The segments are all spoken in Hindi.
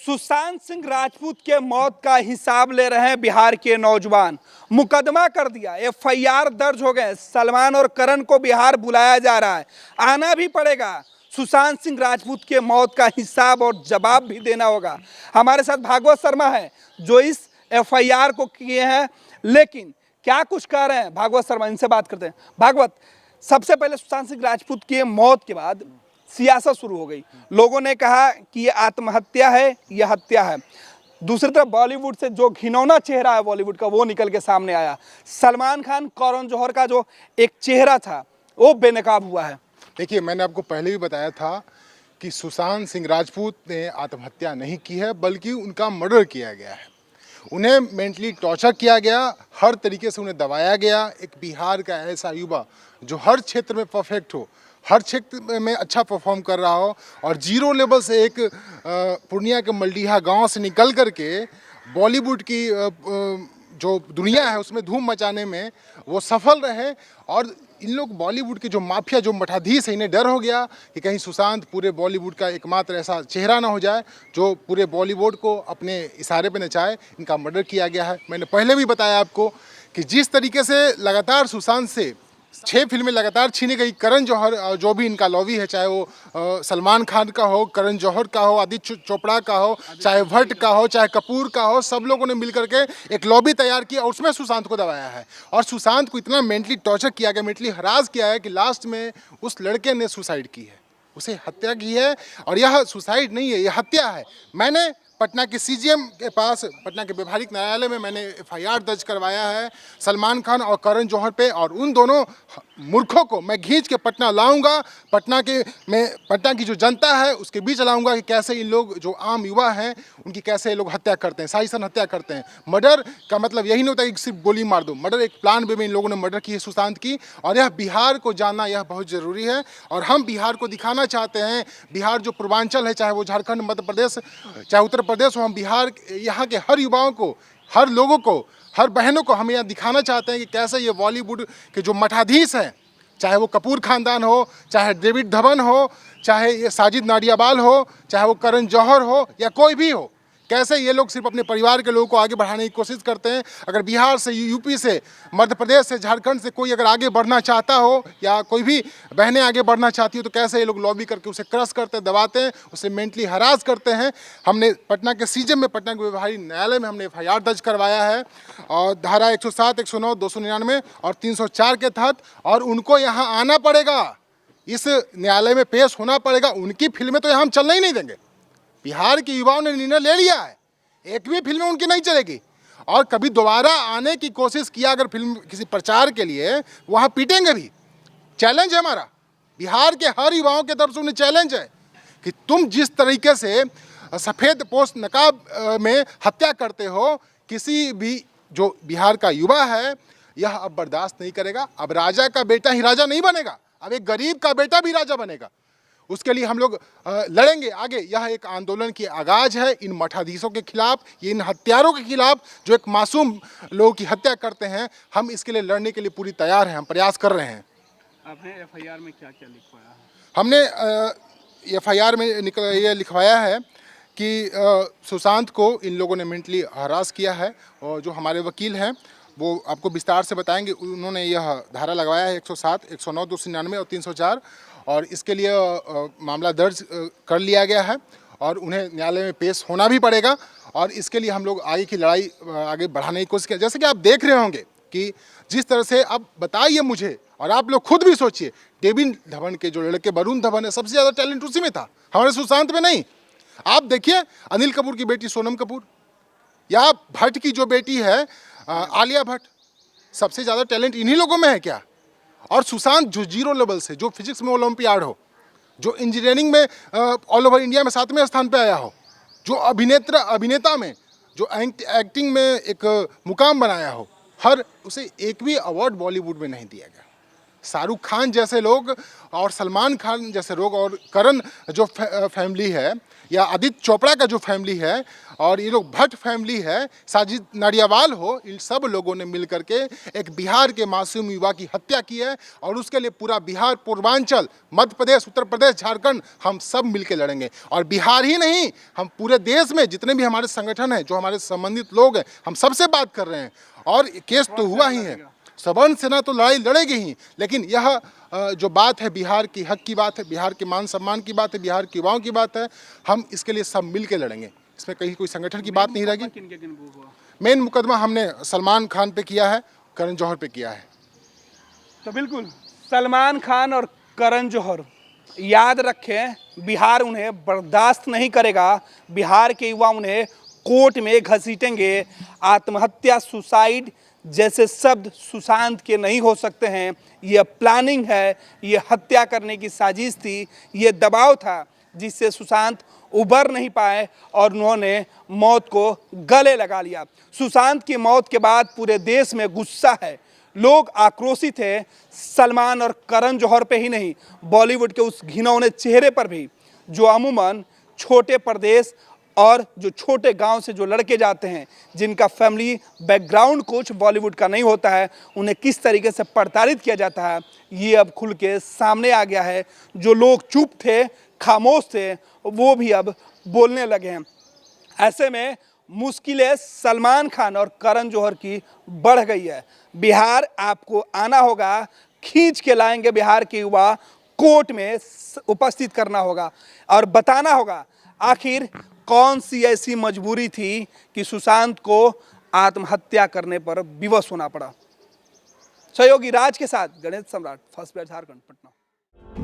सुशांत सिंह राजपूत के मौत का हिसाब ले रहे हैं बिहार के नौजवान। मुकदमा कर दिया, एफआईआर दर्ज हो गए। सलमान और करण को बिहार बुलाया जा रहा है, आना भी पड़ेगा। सुशांत सिंह राजपूत के मौत का हिसाब और जवाब भी देना होगा। हमारे साथ भागवत शर्मा है जो इस एफआईआर को किए हैं, लेकिन क्या कुछ कह रहे हैं भागवत शर्मा, इनसे बात करते हैं। भागवत, सबसे पहले सुशांत सिंह राजपूत की मौत के बाद सियासत शुरू हो गई। लोगों ने कहा कि ये आत्महत्या है, ये हत्या है। दूसरी तरफ बॉलीवुड से जो घिनौना चेहरा है बॉलीवुड का, वो निकल के सामने आया। सलमान खान, करण जौहर का जो एक चेहरा था वो बेनकाब हुआ है। देखिए, मैंने आपको पहले भी बताया था कि सुशांत सिंह राजपूत ने आत्महत्या नहीं की है, बल्कि उनका मर्डर किया गया है। उन्हें मेंटली टॉर्चर किया गया, हर तरीके से उन्हें दबाया गया। एक बिहार का ऐसा युवा जो हर क्षेत्र में परफेक्ट हो, हर क्षेत्र में अच्छा परफॉर्म कर रहा हो, और जीरो लेवल से एक पूर्णिया के मलडीहा गांव से निकल करके बॉलीवुड की जो दुनिया है उसमें धूम मचाने में वो सफल रहे। और इन लोग बॉलीवुड के जो माफिया, जो मठाधीश है, इन्हें डर हो गया कि कहीं सुशांत पूरे बॉलीवुड का एकमात्र ऐसा चेहरा ना हो जाए जो पूरे बॉलीवुड को अपने इशारे पे नचाए। इनका मर्डर किया गया है। मैंने पहले भी बताया आपको कि जिस तरीके से लगातार सुशांत से 6 फिल्में लगातार छीनी गई। करण जौहर, जो भी इनका लॉबी है, चाहे वो सलमान खान का हो, करण जौहर का हो, आदित्य चोपड़ा का हो, चाहे भट्ट का हो, चाहे कपूर का हो, सब लोगों ने मिलकर के एक लॉबी तैयार किया और उसमें सुशांत को दबाया है। और सुशांत को इतना मेंटली टॉर्चर किया गया, मेंटली हरास किया है कि लास्ट में उस लड़के ने सुसाइड की है, उसे हत्या की है। और यह सुसाइड नहीं है, यह हत्या है। मैंने पटना के सीजीएम के पास, पटना के व्यवहारिक न्यायालय में मैंने एफआईआर दर्ज करवाया है सलमान खान और करण जौहर पे, और उन दोनों मूर्खों को मैं खींच के पटना लाऊंगा। पटना की जो जनता है उसके बीच लाऊंगा कि कैसे इन लोग, जो आम युवा हैं, उनकी कैसे ये लोग हत्या करते हैं, साजिशन हत्या करते हैं। मर्डर का मतलब यही नहीं होता कि सिर्फ गोली मार दो। मर्डर एक प्लान वे में इन लोगों ने मर्डर की है सुशांत की, और यह बिहार को जानना यह बहुत ज़रूरी है। और हम बिहार को दिखाना चाहते हैं, बिहार जो पूर्वांचल है, चाहे वो झारखंड, मध्य प्रदेश, चाहे उत्तर प्रदेश हो, हम बिहार यहाँ के हर युवाओं को, हर लोगों को, हर बहनों को हम यहाँ दिखाना चाहते हैं कि कैसे ये बॉलीवुड के जो मठाधीश हैं, चाहे वो कपूर खानदान हो, चाहे डेविड धवन हो, चाहे ये साजिद नाडियावाला हो, चाहे वो करण जौहर हो, या कोई भी हो, कैसे ये लोग सिर्फ अपने परिवार के लोगों को आगे बढ़ाने की कोशिश करते हैं। अगर बिहार से, यूपी से, मध्य प्रदेश से, झारखंड से कोई अगर आगे बढ़ना चाहता हो, या कोई भी बहनें आगे बढ़ना चाहती हो, तो कैसे ये लोग लॉबी करके उसे क्रश करते हैं, दबाते हैं, उसे मेंटली हरास करते हैं। हमने पटना के सीजीएम में, पटना के व्यवहारिक न्यायालय में हमने एफआईआर दर्ज करवाया है, और धारा 107, 109, 299 और 304 के तहत। और उनको यहाँ आना पड़ेगा, इस न्यायालय में पेश होना पड़ेगा। उनकी फिल्में तो यहाँ हम चलना ही नहीं देंगे। बिहार के युवाओं ने निर्णय ले लिया है, एक भी फिल्म उनकी नहीं चलेगी। और कभी दोबारा आने की कोशिश किया अगर फिल्म किसी प्रचार के लिए, वहाँ पीटेंगे भी। चैलेंज है हमारा, बिहार के हर युवाओं के तरफ से उन्हें चैलेंज है कि तुम जिस तरीके से सफ़ेद पोश नकाब में हत्या करते हो, किसी भी जो बिहार का युवा है यह अब बर्दाश्त नहीं करेगा। अब राजा का बेटा ही राजा नहीं बनेगा, अब एक गरीब का बेटा भी राजा बनेगा। उसके लिए हम लोग लड़ेंगे आगे। यह एक आंदोलन की आगाज है इन मठाधीशों के खिलाफ, इन हत्यारों के खिलाफ जो एक मासूम लोगों की हत्या करते हैं। हम इसके लिए लड़ने के लिए पूरी तैयार हैं, हम प्रयास कर रहे हैं। आपने एफआईआर में क्या क्या लिखवाया है? हमने एफआईआर में ये लिखवाया है कि सुशांत को इन लोगों ने मेंटली हरास किया है, और जो हमारे वकील हैं वो आपको विस्तार से बताएंगे। उन्होंने यह धारा लगवाया है 107, 109, 299 और 304, और इसके लिए मामला दर्ज कर लिया गया है, और उन्हें न्यायालय में पेश होना भी पड़ेगा। और इसके लिए हम लोग आगे की लड़ाई आगे बढ़ाने की कोशिश करें। जैसे कि आप देख रहे होंगे कि जिस तरह से, अब बताइए मुझे और आप लोग खुद भी सोचिए, डेविड धवन के जो लड़के वरुण धवन है, सबसे ज़्यादा टैलेंट उसी में था, हमारे सुशांत में नहीं। आप देखिए अनिल कपूर की बेटी सोनम कपूर, या भट्ट की जो बेटी है आलिया भट्ट, सबसे ज़्यादा टैलेंट इन्हीं लोगों में है क्या? और सुशांत जो जीरो लेवल से, जो फिजिक्स में ओलंपियाड हो, जो इंजीनियरिंग में ऑल ओवर इंडिया में 7वें स्थान पे आया हो, जो अभिनेता में, जो एक्टिंग में एक मुकाम बनाया हो, उसे एक भी अवार्ड बॉलीवुड में नहीं दिया गया। शाहरुख खान जैसे लोग और सलमान खान जैसे लोग और करण जो फैमिली है या आदित्य चोपड़ा का जो फैमिली है और ये लोग भट्ट फैमिली है, साजिद नाडियावाल हो, इन सब लोगों ने मिल करके एक बिहार के मासूम युवा की हत्या की है और उसके लिए पूरा बिहार, पूर्वांचल, मध्य प्रदेश, उत्तर प्रदेश, झारखंड हम सब मिल के लड़ेंगे। और बिहार ही नहीं, हम पूरे देश में जितने भी हमारे संगठन हैं, जो हमारे संबंधित लोग हैं, हम सबसे बात कर रहे हैं। और केस तो हुआ ही है, सवर्ण सेना तो लड़ाई लड़ेगी ही, लेकिन यह जो बात है बिहार की हक की बात है, बिहार के मान सम्मान की बात है, बिहार के युवाओं की बात है, हम इसके लिए सब मिल के लड़ेंगे। इसमें कहीं कोई संगठन की बात नहीं रहेगी। मेन मुकदमा हमने सलमान खान पे किया है, करण जौहर पे किया है। तो बिल्कुल सलमान खान और करण जौहर, याद रखें, बिहार उन्हें बर्दाश्त नहीं करेगा। बिहार के युवा उन्हें कोर्ट में घसीटेंगे। आत्महत्या, सुसाइड जैसे शब्द सुशांत के नहीं हो सकते हैं। यह प्लानिंग है, यह हत्या करने की साजिश थी, यह दबाव था जिससे सुशांत उबर नहीं पाए और उन्होंने मौत को गले लगा लिया। सुशांत की मौत के बाद पूरे देश में गुस्सा है, लोग आक्रोशित हैं। सलमान और करण जौहर पे ही नहीं, बॉलीवुड के उस घिनौने चेहरे पर भी, जो अमूमन छोटे प्रदेश और जो छोटे गांव से जो लड़के जाते हैं, जिनका फैमिली बैकग्राउंड कुछ बॉलीवुड का नहीं होता है, उन्हें किस तरीके से प्रताड़ित किया जाता है, ये अब खुल के सामने आ गया है। जो लोग चुप थे, खामोश थे, वो भी अब बोलने लगे हैं। ऐसे में मुश्किलें सलमान खान और करण जौहर की बढ़ गई है। बिहार आपको आना होगा, खींच के लाएंगे बिहार के युवा, कोर्ट में उपस्थित करना होगा और बताना होगा आखिर कौन सी ऐसी मजबूरी थी कि सुशांत को आत्महत्या करने पर विवश होना पड़ा। सहयोगी राज के साथ गणेश सम्राट, फर्स्ट ब्लड झारखंड, पटना।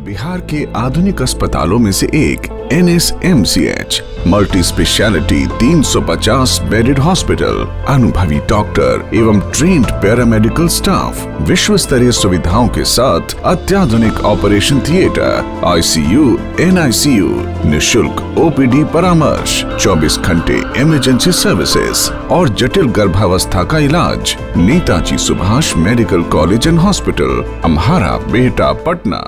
बिहार के आधुनिक अस्पतालों में से एक NSMCH multi speciality 350 bedded hospital, अनुभवी डॉक्टर एवं ट्रेन्ड पैरामेडिकल स्टाफ, विश्व स्तरीय सुविधाओं के साथ अत्याधुनिक ऑपरेशन थिएटर, ICU, NICU, निशुल्क OPD परामर्श, 24 घंटे इमरजेंसी सर्विसेज और जटिल गर्भावस्था का इलाज। Netaji Subhash medical college and hospital, Amhara, Bihta, Patna.